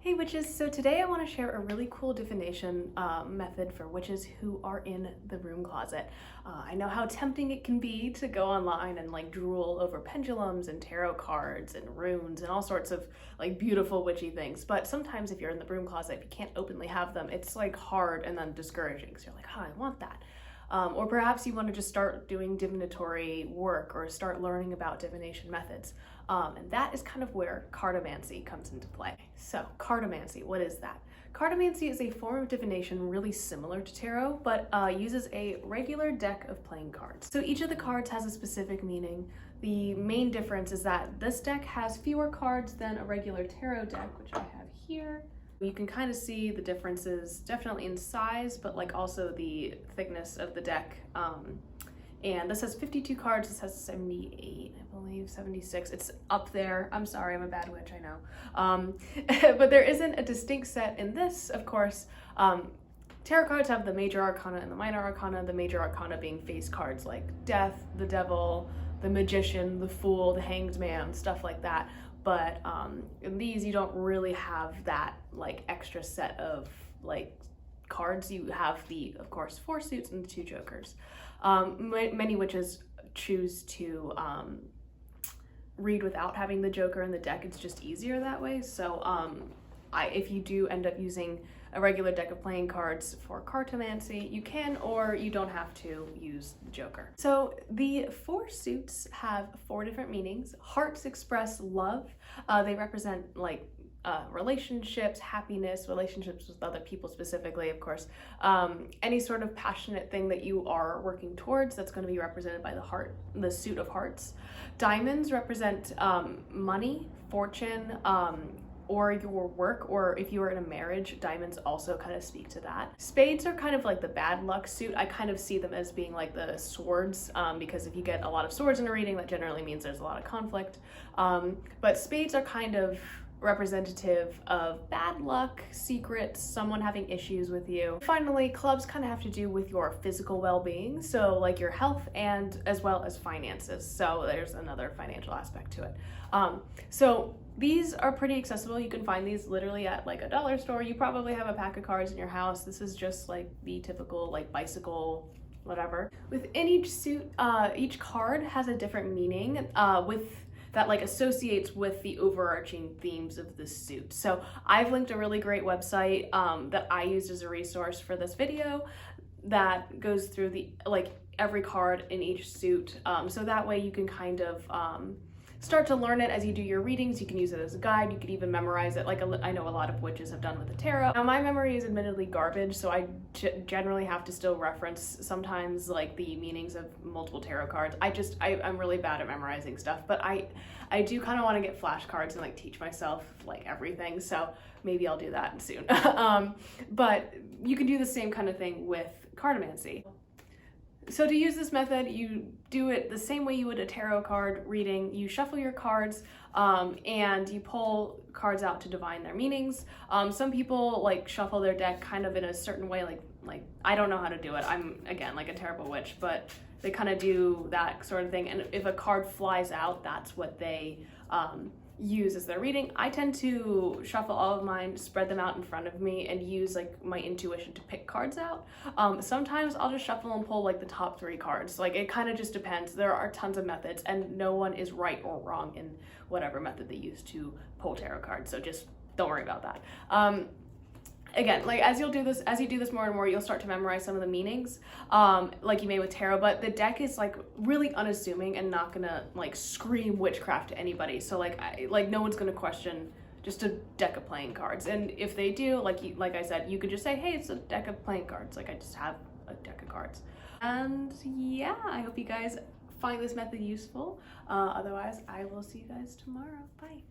Hey witches, so today I want to share a really cool divination method for witches who are in the broom closet. I know how tempting it can be to go online and like drool over pendulums and tarot cards and runes and all sorts of like beautiful witchy things, but sometimes if you're in the broom closet, if you can't openly have them, it's like hard and then discouraging. So you're like, oh, I want that. Or perhaps you want to just start doing divinatory work or start learning about divination methods. And that is kind of where cartomancy comes into play. So cartomancy, what is that? Cartomancy is a form of divination really similar to tarot, but uses a regular deck of playing cards. So each of the cards has a specific meaning. The main difference is that this deck has fewer cards than a regular tarot deck, which I have here. You can kind of see the differences definitely in size, but like also the thickness of the deck. And this has 52 cards, this has 78, I believe, 76. It's up there. I'm sorry, I'm a bad witch, I know. But there isn't a distinct set in this, of course. Tarot cards have the major arcana and the minor arcana, the major arcana being face cards like death, the devil, the magician, the fool, the hanged man, stuff like that. But in these, you don't really have that like extra set of like cards. You have the, of course, 4 suits and the 2 jokers. Many witches choose to read without having the joker in the deck. It's just easier that way. So if you do end up using a regular deck of playing cards for cartomancy, you can, or you don't have to use the joker. So the 4 suits have 4 different meanings. Hearts express love. They represent like relationships, happiness, relationships with other people specifically, of course. Any sort of passionate thing that you are working towards, that's going to be represented by the heart, the suit of hearts. Diamonds represent money, fortune, or your work, or if you are in a marriage, diamonds also kind of speak to that. Spades are kind of like the bad luck suit. I kind of see them as being like the swords, because if you get a lot of swords in a reading, that generally means there's a lot of conflict. But spades are kind of representative of bad luck, secrets, someone having issues with you. Finally, clubs kind of have to do with your physical well-being, so like your health and as well as finances. So there's another financial aspect to it. So these are pretty accessible. You can find these literally at like a dollar store. You probably have a pack of cards in your house. This is just like the typical like bicycle, whatever. Within each suit, each card has a different meaning that like associates with the overarching themes of the suit. So I've linked a really great website that I used as a resource for this video that goes through the like every card in each suit. So that way you can kind of start to learn it as you do your readings. You can use it as a guide. You could even memorize it like I know a lot of witches have done with the tarot. Now my memory is admittedly garbage, so I generally have to still reference sometimes like the meanings of multiple tarot cards. I'm really bad at memorizing stuff, but I do kind of want to get flashcards and like teach myself like everything, so maybe I'll do that soon. But you can do the same kind of thing with cartomancy. So to use this method, you do it the same way you would a tarot card reading. You shuffle your cards and you pull cards out to divine their meanings. Some people like shuffle their deck kind of in a certain way, like I don't know how to do it. I'm, again, like a terrible witch, but they kind of do that sort of thing. And if a card flies out, that's what they use as their reading. I tend to shuffle all of mine, spread them out in front of me, and use like my intuition to pick cards out. Sometimes I'll just shuffle and pull like the top 3 cards. Like it kind of just depends. There are tons of methods and no one is right or wrong in whatever method they use to pull tarot cards. So just don't worry about that. Again, like as you do this more and more, you'll start to memorize some of the meanings, like you may with tarot, but the deck is like really unassuming and not gonna like scream witchcraft to anybody. So like no one's gonna question just a deck of playing cards. And if they do, like I said, you could just say, hey, it's a deck of playing cards. Like I just have a deck of cards. And yeah, I hope you guys find this method useful. Otherwise, I will see you guys tomorrow. Bye.